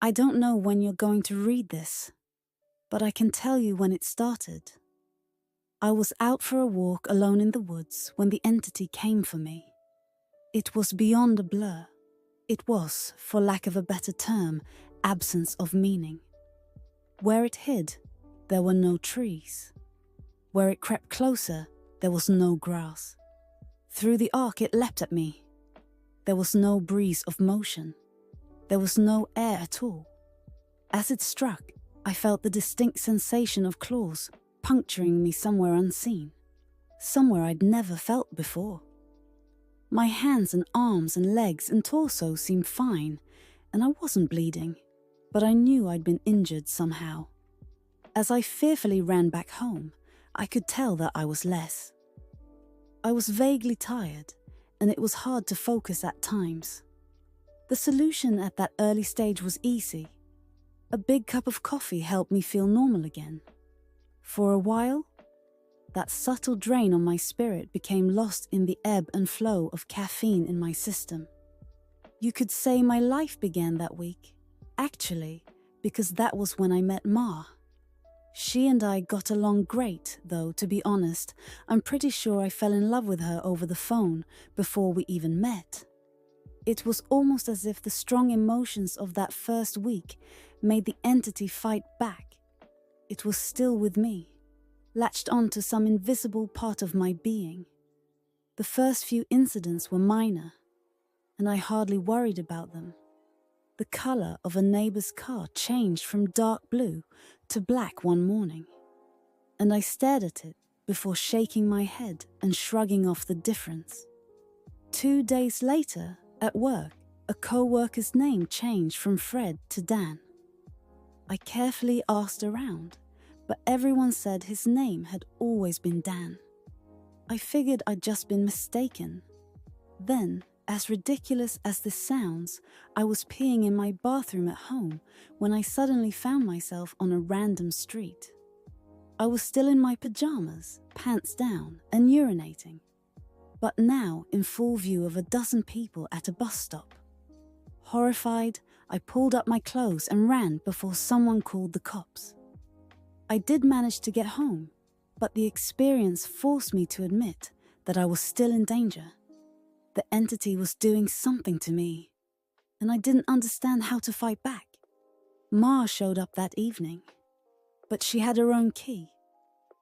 I don't know when you're going to read this, but I can tell you when it started. I was out for a walk alone in the woods when the entity came for me. It was beyond a blur. It was, for lack of a better term, absence of meaning. Where it hid, there were no trees. Where it crept closer, there was no grass. Through the arc it leapt at me. There was no breeze of motion. There was no air at all. As it struck, I felt the distinct sensation of claws puncturing me somewhere unseen, somewhere I'd never felt before. My hands and arms and legs and torso seemed fine, and I wasn't bleeding, but I knew I'd been injured somehow. As I fearfully ran back home, I could tell that I was less. I was vaguely tired, and it was hard to focus at times. The solution at that early stage was easy. A big cup of coffee helped me feel normal again. For a while, that subtle drain on my spirit became lost in the ebb and flow of caffeine in my system. You could say my life began that week, actually, because that was when I met Ma. She and I got along great, though, to be honest. I'm pretty sure I fell in love with her over the phone before we even met. It was almost as if the strong emotions of that first week made the entity fight back. It was still with me, latched onto some invisible part of my being. The first few incidents were minor, and I hardly worried about them. The color of a neighbor's car changed from dark blue to black one morning, and I stared at it before shaking my head and shrugging off the difference. 2 days later, at work, a co-worker's name changed from Fred to Dan. I carefully asked around, but everyone said his name had always been Dan. I figured I'd just been mistaken. Then, as ridiculous as this sounds, I was peeing in my bathroom at home when I suddenly found myself on a random street. I was still in my pajamas, pants down, and urinating, but now in full view of a dozen people at a bus stop. Horrified, I pulled up my clothes and ran before someone called the cops. I did manage to get home, but the experience forced me to admit that I was still in danger. The entity was doing something to me, and I didn't understand how to fight back. Ma showed up that evening, but she had her own key.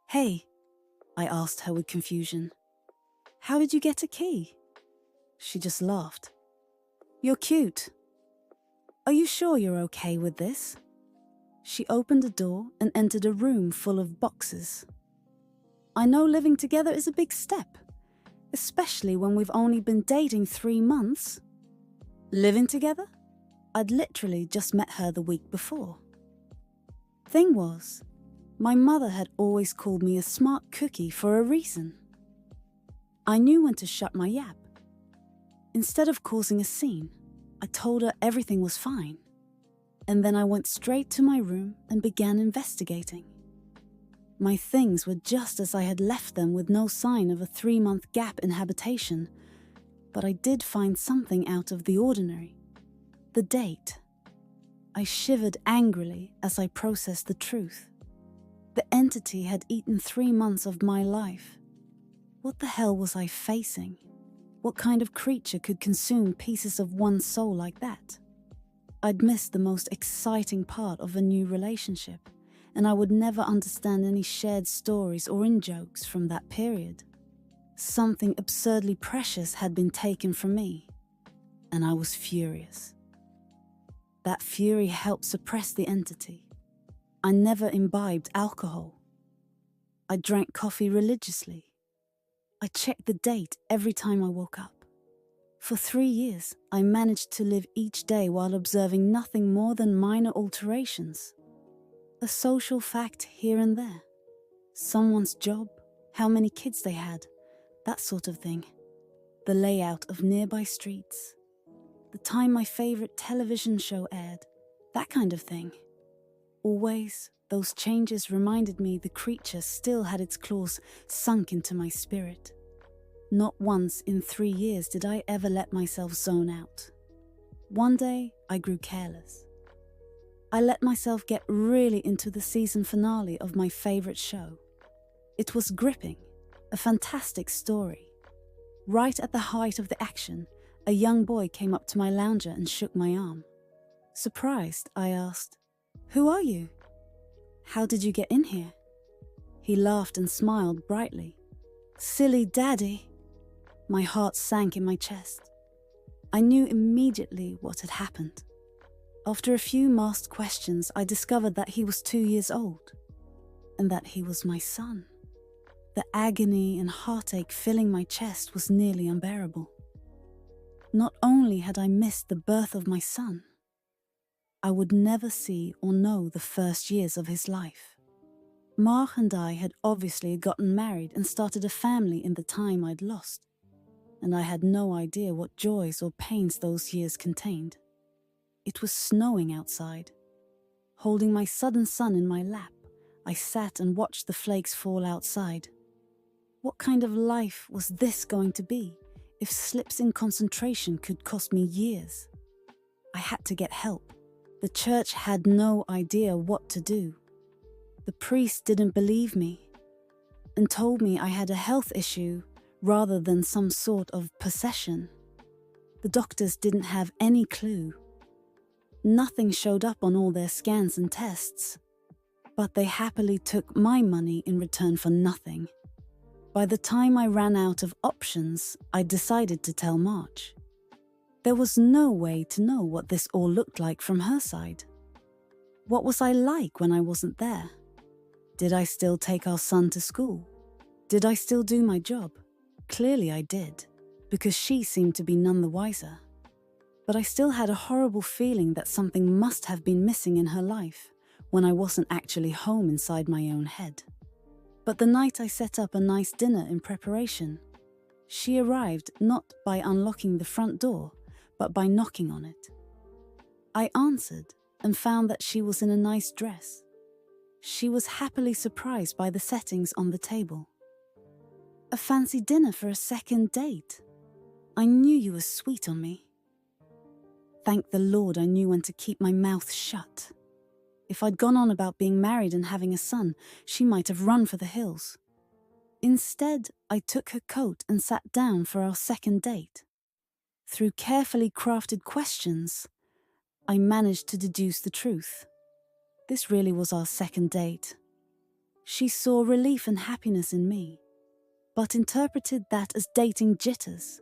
"Hey," I asked her with confusion, "how did you get a key?" She just laughed. "You're cute. Are you sure you're okay with this?" She opened a door and entered a room full of boxes. "I know living together is a big step, especially when we've only been dating 3 months." Living together? I'd literally just met her the week before. Thing was, my mother had always called me a smart cookie for a reason. I knew when to shut my yap. Instead of causing a scene, I told her everything was fine, and then I went straight to my room and began investigating. My things were just as I had left them, with no sign of a 3-month gap in habitation, but I did find something out of the ordinary. The date. I shivered angrily as I processed the truth. The entity had eaten 3 months of my life. What the hell was I facing? What kind of creature could consume pieces of one's soul like that? I'd missed the most exciting part of a new relationship, and I would never understand any shared stories or in-jokes from that period. Something absurdly precious had been taken from me, and I was furious. That fury helped suppress the entity. I never imbibed alcohol. I drank coffee religiously. I checked the date every time I woke up. For 3 years, I managed to live each day while observing nothing more than minor alterations. A social fact here and there. Someone's job, how many kids they had, that sort of thing. The layout of nearby streets. The time my favorite television show aired, that kind of thing. Always, those changes reminded me the creature still had its claws sunk into my spirit. Not once in 3 years did I ever let myself zone out. One day, I grew careless. I let myself get really into the season finale of my favorite show. It was gripping, a fantastic story. Right at the height of the action, a young boy came up to my lounger and shook my arm. Surprised, I asked, "Who are you? How did you get in here?" He laughed and smiled brightly. "Silly daddy." My heart sank in my chest. I knew immediately what had happened. After a few masked questions, I discovered that he was 2 years old, and that he was my son. The agony and heartache filling my chest was nearly unbearable. Not only had I missed the birth of my son, I would never see or know the first years of his life. Mark and I had obviously gotten married and started a family in the time I'd lost, and I had no idea what joys or pains those years contained. It was snowing outside. Holding my sudden son in my lap, I sat and watched the flakes fall outside. What kind of life was this going to be if slips in concentration could cost me years? I had to get help. The church had no idea what to do. The priest didn't believe me and told me I had a health issue rather than some sort of possession. The doctors didn't have any clue. Nothing showed up on all their scans and tests, but they happily took my money in return for nothing. By the time I ran out of options, I decided to tell Marge. There was no way to know what this all looked like from her side. What was I like when I wasn't there? Did I still take our son to school? Did I still do my job? Clearly I did, because she seemed to be none the wiser. But I still had a horrible feeling that something must have been missing in her life when I wasn't actually home inside my own head. But the night I set up a nice dinner in preparation, she arrived not by unlocking the front door, but by knocking on it. I answered and found that she was in a nice dress. She was happily surprised by the settings on the table. "A fancy dinner for a second date. I knew you were sweet on me." Thank the Lord I knew when to keep my mouth shut. If I'd gone on about being married and having a son, she might have run for the hills. Instead, I took her coat and sat down for our second date. Through carefully crafted questions, I managed to deduce the truth. This really was our second date. She saw relief and happiness in me, but interpreted that as dating jitters.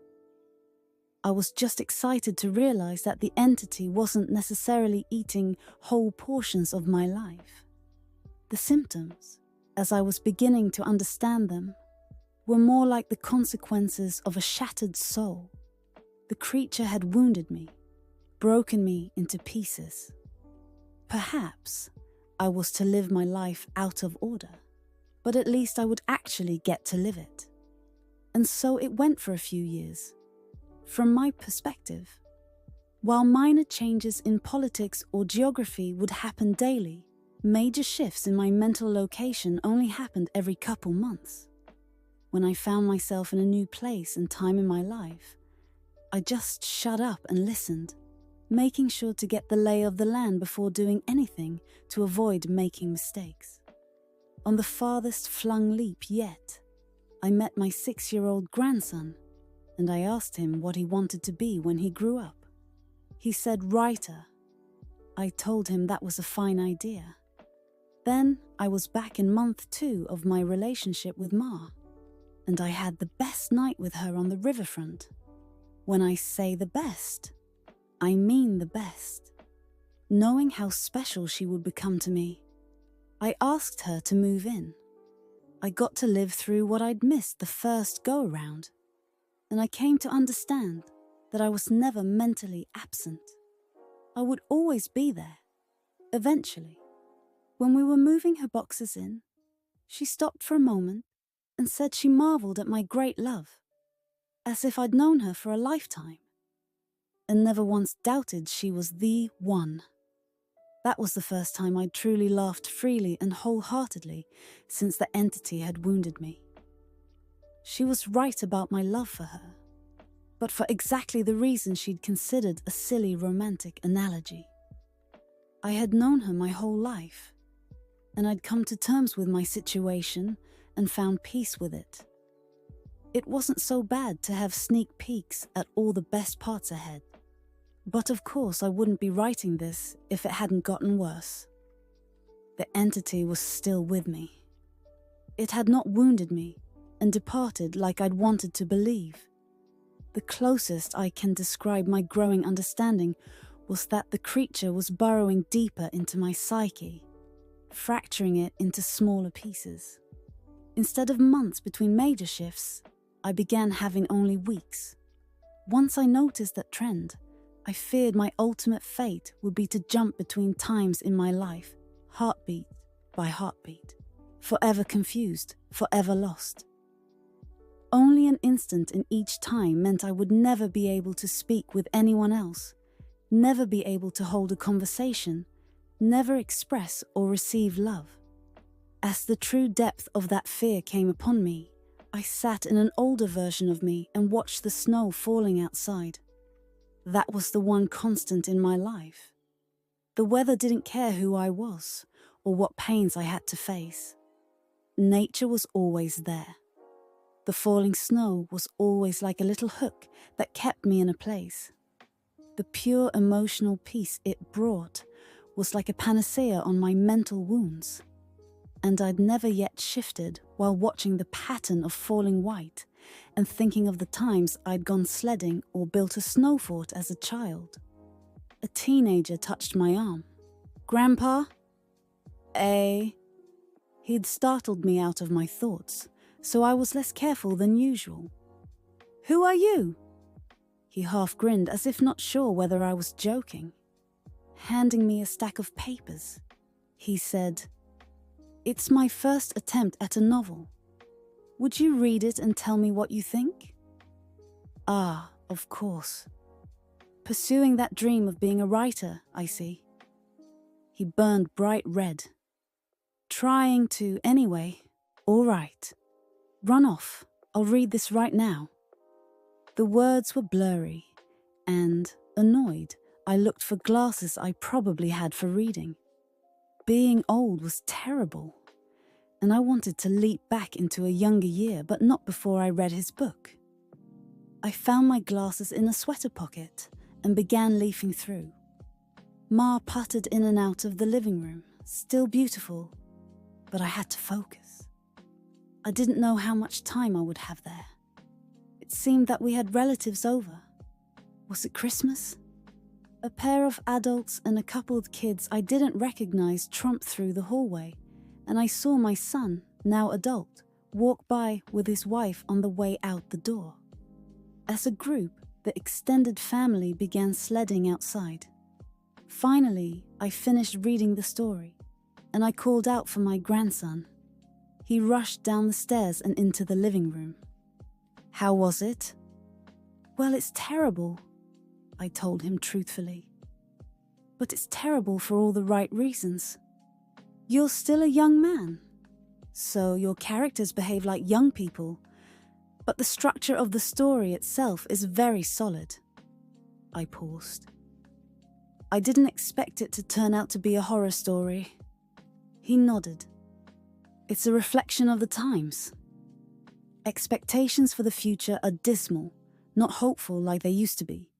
I was just excited to realize that the entity wasn't necessarily eating whole portions of my life. The symptoms, as I was beginning to understand them, were more like the consequences of a shattered soul. The creature had wounded me, broken me into pieces. Perhaps I was to live my life out of order, but at least I would actually get to live it. And so it went for a few years. From my perspective, while minor changes in politics or geography would happen daily, major shifts in my mental location only happened every couple months. When I found myself in a new place and time in my life, I just shut up and listened, making sure to get the lay of the land before doing anything to avoid making mistakes. On the farthest flung leap yet, I met my 6-year-old grandson, and I asked him what he wanted to be when he grew up. He said writer. I told him that was a fine idea. Then I was back in month 2 of my relationship with Ma, and I had the best night with her on the riverfront. When I say the best, I mean the best. Knowing how special she would become to me, I asked her to move in. I got to live through what I'd missed the first go-around, and I came to understand that I was never mentally absent. I would always be there, eventually. When we were moving her boxes in, she stopped for a moment and said she marveled at my great love, as if I'd known her for a lifetime, and never once doubted she was the one. That was the first time I'd truly laughed freely and wholeheartedly since the entity had wounded me. She was right about my love for her, but for exactly the reason she'd considered a silly romantic analogy. I had known her my whole life, and I'd come to terms with my situation and found peace with it. It wasn't so bad to have sneak peeks at all the best parts ahead. But of course I wouldn't be writing this if it hadn't gotten worse. The entity was still with me. It had not wounded me and departed like I'd wanted to believe. The closest I can describe my growing understanding was that the creature was burrowing deeper into my psyche, fracturing it into smaller pieces. Instead of months between major shifts, I began having only weeks. Once I noticed that trend, I feared my ultimate fate would be to jump between times in my life, heartbeat by heartbeat, forever confused, forever lost. Only an instant in each time meant I would never be able to speak with anyone else, never be able to hold a conversation, never express or receive love. As the true depth of that fear came upon me, I sat in an older version of me and watched the snow falling outside. That was the one constant in my life. The weather didn't care who I was or what pains I had to face. Nature was always there. The falling snow was always like a little hook that kept me in a place. The pure emotional peace it brought was like a panacea on my mental wounds. And I'd never yet shifted while watching the pattern of falling white and thinking of the times I'd gone sledding or built a snow fort as a child. A teenager touched my arm. "Grandpa?" He'd startled me out of my thoughts, so I was less careful than usual. "Who are you?" He half grinned as if not sure whether I was joking. Handing me a stack of papers, he said, "It's my first attempt at a novel. Would you read it and tell me what you think?" Ah, of course. Pursuing that dream of being a writer, I see. He burned bright red. Trying to, anyway. All right. Run off. I'll read this right now. The words were blurry, and, annoyed, I looked for glasses I probably had for reading. Being old was terrible, and I wanted to leap back into a younger year, but not before I read his book. I found my glasses in a sweater pocket and began leafing through. Ma puttered in and out of the living room, still beautiful, but I had to focus. I didn't know how much time I would have there. It seemed that we had relatives over. Was it Christmas? A pair of adults and a coupled kids I didn't recognize tromped through the hallway, and I saw my son, now adult, walk by with his wife on the way out the door. As a group, the extended family began sledding outside. Finally, I finished reading the story, and I called out for my grandson. He rushed down the stairs and into the living room. "How was it?" "Well, it's terrible," I told him truthfully. "But it's terrible for all the right reasons. You're still a young man, so your characters behave like young people, but the structure of the story itself is very solid." I paused. "I didn't expect it to turn out to be a horror story." He nodded. "It's a reflection of the times. Expectations for the future are dismal, not hopeful like they used to be.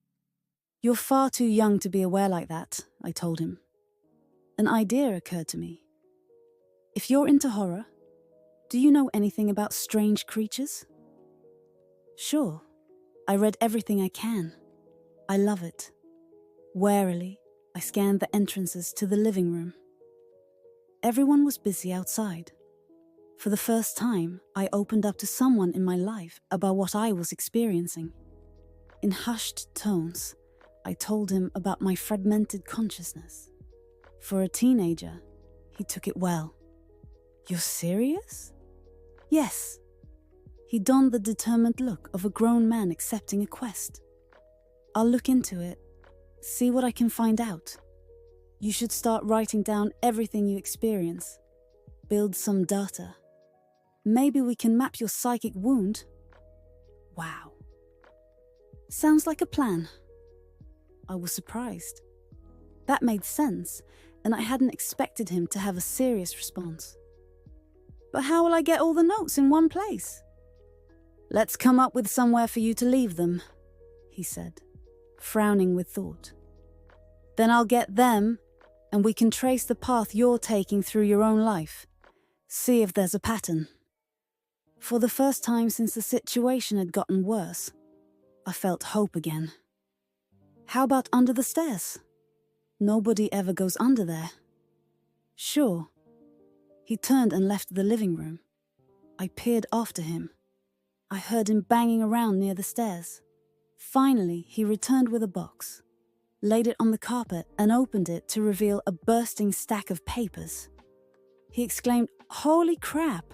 You're far too young to be aware like that," I told him. An idea occurred to me. "If you're into horror, do you know anything about strange creatures?" "Sure. I read everything I can. I love it." Warily, I scanned the entrances to the living room. Everyone was busy outside. For the first time, I opened up to someone in my life about what I was experiencing. In hushed tones, I told him about my fragmented consciousness. For a teenager, he took it well. "You're serious?" "Yes." He donned the determined look of a grown man accepting a quest. "I'll look into it, see what I can find out. You should start writing down everything you experience. Build some data. Maybe we can map your psychic wound." Wow. Sounds like a plan. I was surprised. That made sense, and I hadn't expected him to have a serious response. But how will I get all the notes in one place? Let's come up with somewhere for you to leave them, he said, frowning with thought. Then I'll get them, and we can trace the path you're taking through your own life. See if there's a pattern. For the first time since the situation had gotten worse, I felt hope again. How about under the stairs? Nobody ever goes under there. Sure. He turned and left the living room. I peered after him. I heard him banging around near the stairs. Finally, he returned with a box, laid it on the carpet and opened it to reveal a bursting stack of papers. He exclaimed, "Holy crap!"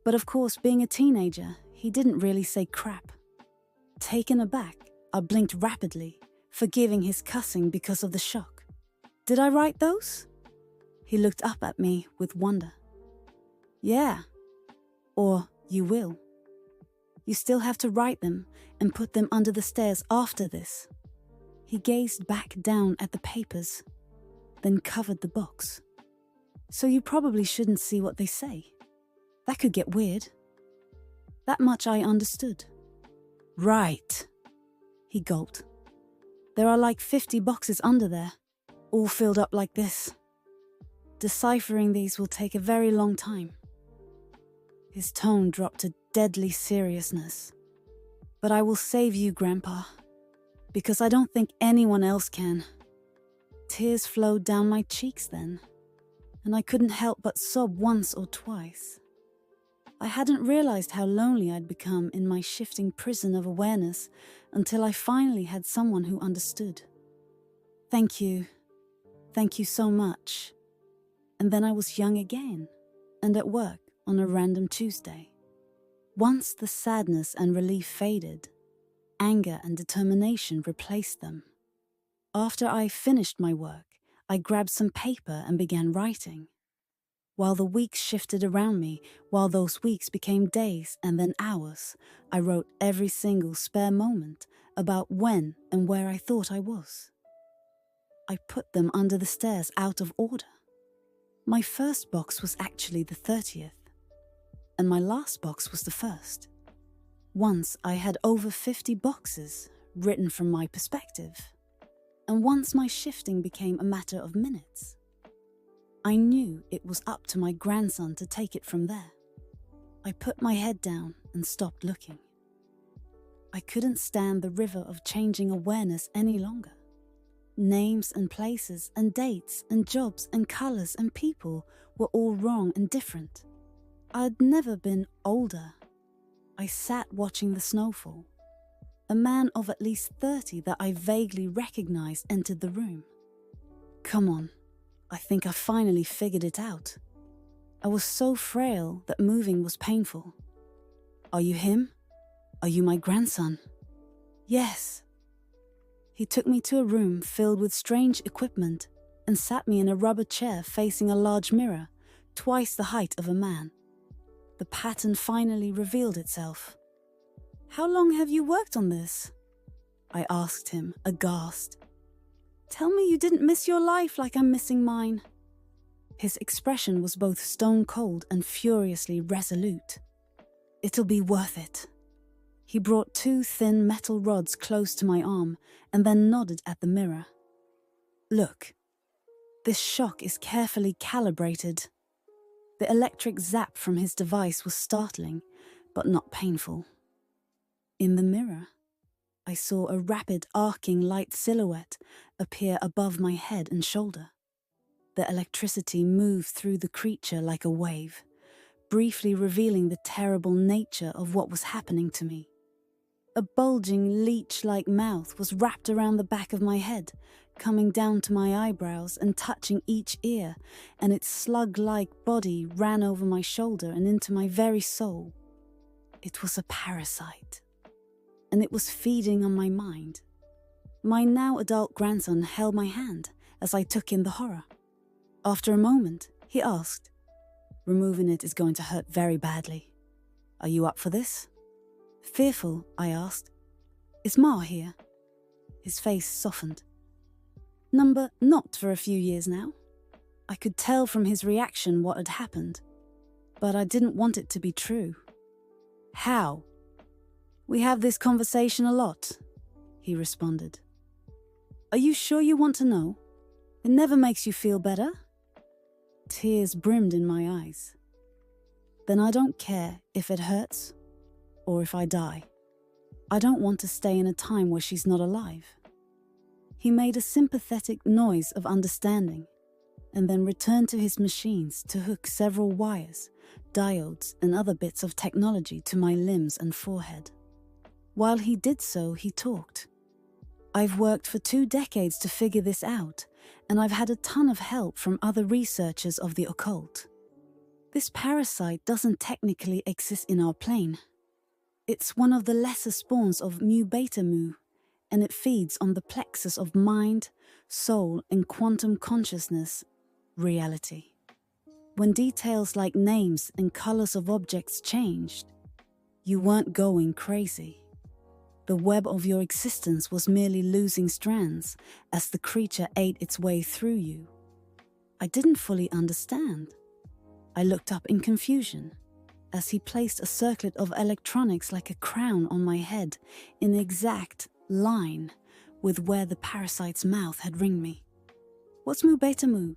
But of course, being a teenager, he didn't really say crap. Taken aback, I blinked rapidly, forgiving his cussing because of the shock. Did I write those? He looked up at me with wonder. Yeah. Or you will. You still have to write them and put them under the stairs after this. He gazed back down at the papers, then covered the box. So you probably shouldn't see what they say. That could get weird. That much I understood. Right. He gulped. There are like 50 boxes under there, all filled up like this. Deciphering these will take a very long time. His tone dropped to deadly seriousness. But I will save you, Grandpa, because I don't think anyone else can. Tears flowed down my cheeks then, and I couldn't help but sob once or twice. I hadn't realized how lonely I'd become in my shifting prison of awareness until I finally had someone who understood. Thank you. Thank you so much. And then I was young again, and at work on a random Tuesday. Once the sadness and relief faded, anger and determination replaced them. After I finished my work, I grabbed some paper and began writing. While the weeks shifted around me, while those weeks became days and then hours, I wrote every single spare moment about when and where I thought I was. I put them under the stairs out of order. My first box was actually the 30th, and my last box was the first. Once I had over 50 boxes written from my perspective, and once my shifting became a matter of minutes. I knew it was up to my grandson to take it from there. I put my head down and stopped looking. I couldn't stand the river of changing awareness any longer. Names and places and dates and jobs and colours and people were all wrong and different. I'd never been older. I sat watching the snowfall. A man of at least 30 that I vaguely recognized entered the room. Come on. I think I finally figured it out. I was so frail that moving was painful. Are you him? Are you my grandson? Yes. He took me to a room filled with strange equipment and sat me in a rubber chair facing a large mirror, twice the height of a man. The pattern finally revealed itself. How long have you worked on this? I asked him, aghast. Tell me you didn't miss your life like I'm missing mine. His expression was both stone cold and furiously resolute. It'll be worth it. He brought 2 thin metal rods close to my arm and then nodded at the mirror. Look, this shock is carefully calibrated. The electric zap from his device was startling, but not painful. In the mirror, I saw a rapid arcing light silhouette appear above my head and shoulder. The electricity moved through the creature like a wave, briefly revealing the terrible nature of what was happening to me. A bulging, leech-like mouth was wrapped around the back of my head, coming down to my eyebrows and touching each ear, and its slug-like body ran over my shoulder and into my very soul. It was a parasite, and it was feeding on my mind. My now adult grandson held my hand as I took in the horror. After a moment, he asked, "Removing it is going to hurt very badly. Are you up for this?" Fearful, I asked, "Is Ma here?" His face softened. Not for a few years now. I could tell from his reaction what had happened, but I didn't want it to be true. How? We have this conversation a lot, he responded. Are you sure you want to know? It never makes you feel better? Tears brimmed in my eyes. Then I don't care if it hurts or if I die. I don't want to stay in a time where she's not alive. He made a sympathetic noise of understanding and then returned to his machines to hook several wires, diodes, and other bits of technology to my limbs and forehead. While he did so, he talked. I've worked for 2 decades to figure this out, and I've had a ton of help from other researchers of the occult. This parasite doesn't technically exist in our plane. It's one of the lesser spawns of Mu Beta Mu, and it feeds on the plexus of mind, soul, and quantum consciousness, reality. When details like names and colors of objects changed, you weren't going crazy. The web of your existence was merely losing strands as the creature ate its way through you. I didn't fully understand. I looked up in confusion as he placed a circlet of electronics like a crown on my head in the exact line with where the parasite's mouth had ringed me. What's Mu Beta Mu?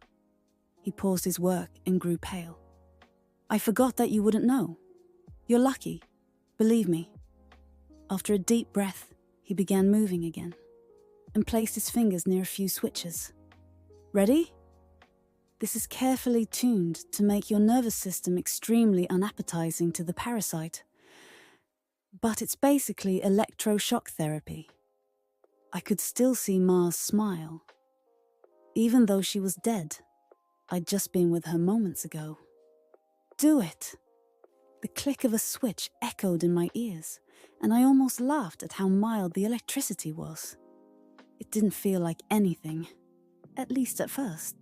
He paused his work and grew pale. I forgot that you wouldn't know. You're lucky. Believe me. After a deep breath, he began moving again and placed his fingers near a few switches. Ready? This is carefully tuned to make your nervous system extremely unappetizing to the parasite. But it's basically electroshock therapy. I could still see Mars smile. Even though she was dead, I'd just been with her moments ago. Do it! The click of a switch echoed in my ears, and I almost laughed at how mild the electricity was. It didn't feel like anything, at least at first.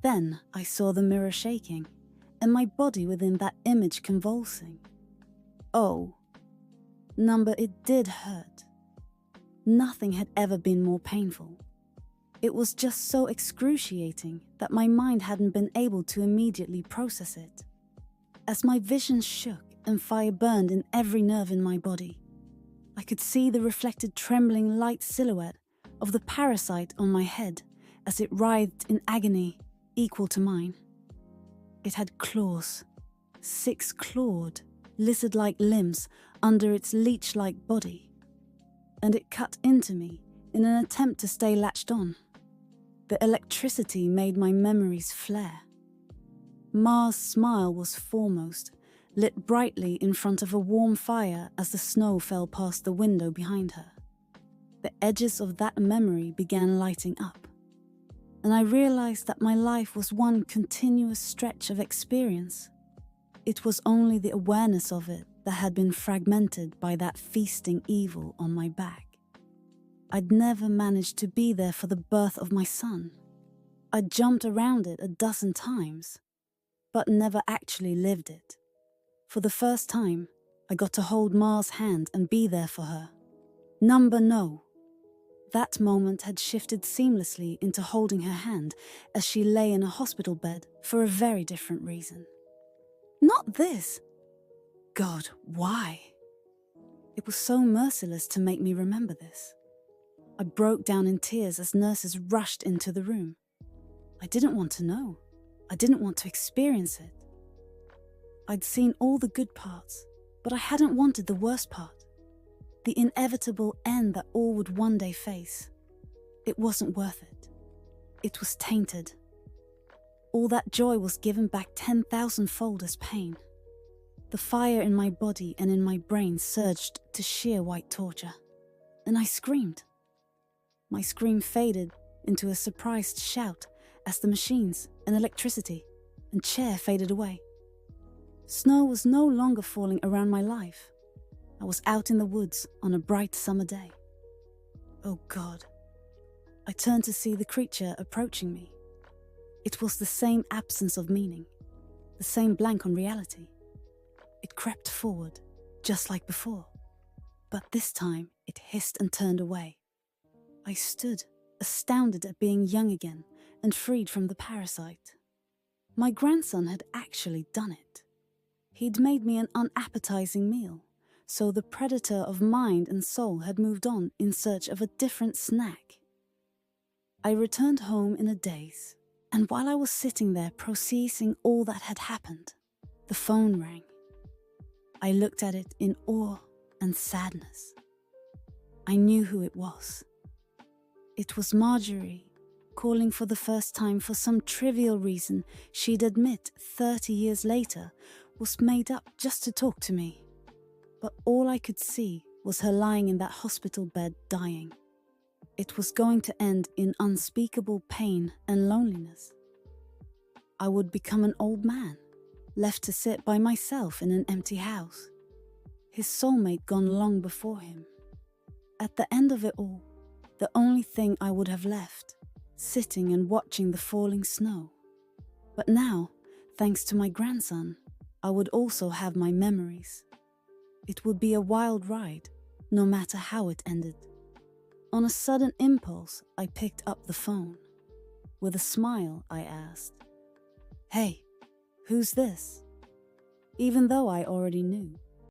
Then I saw the mirror shaking, and my body within that image convulsing. Oh, it did hurt. Nothing had ever been more painful. It was just so excruciating that my mind hadn't been able to immediately process it. As my vision shook and fire burned in every nerve in my body, I could see the reflected trembling light silhouette of the parasite on my head as it writhed in agony equal to mine. It had claws, 6 clawed, lizard-like limbs under its leech-like body, and it cut into me in an attempt to stay latched on. The electricity made my memories flare. Mars' smile was foremost, lit brightly in front of a warm fire as the snow fell past the window behind her. The edges of that memory began lighting up, and I realized that my life was one continuous stretch of experience. It was only the awareness of it that had been fragmented by that feasting evil on my back. I'd never managed to be there for the birth of my son. I'd jumped around it a dozen times, but never actually lived it. For the first time, I got to hold Mars' hand and be there for her. No. That moment had shifted seamlessly into holding her hand as she lay in a hospital bed for a very different reason. Not this. God, why? It was so merciless to make me remember this. I broke down in tears as nurses rushed into the room. I didn't want to know. I didn't want to experience it. I'd seen all the good parts, but I hadn't wanted the worst part. The inevitable end that all would one day face. It wasn't worth it. It was tainted. All that joy was given back 10,000-fold as pain. The fire in my body and in my brain surged to sheer white torture, and I screamed. My scream faded into a surprised shout as the machines and electricity and chair faded away. Snow was no longer falling around my life. I was out in the woods on a bright summer day. Oh God. I turned to see the creature approaching me. It was the same absence of meaning, the same blank on reality. It crept forward, just like before, but this time it hissed and turned away. I stood, astounded at being young again and freed from the parasite. My grandson had actually done it. He'd made me an unappetizing meal, so the predator of mind and soul had moved on in search of a different snack. I returned home in a daze, and while I was sitting there processing all that had happened, the phone rang. I looked at it in awe and sadness. I knew who it was. It was Marjorie, calling for the first time for some trivial reason she'd admit 30 years later was made up just to talk to me. But all I could see was her lying in that hospital bed dying. It was going to end in unspeakable pain and loneliness. I would become an old man, left to sit by myself in an empty house. His soulmate gone long before him. At the end of it all, the only thing I would have left, sitting and watching the falling snow. But now, thanks to my grandson, I would also have my memories. It would be a wild ride, no matter how it ended. On a sudden impulse, I picked up the phone. With a smile, I asked, "Hey, who's this?" Even though I already knew.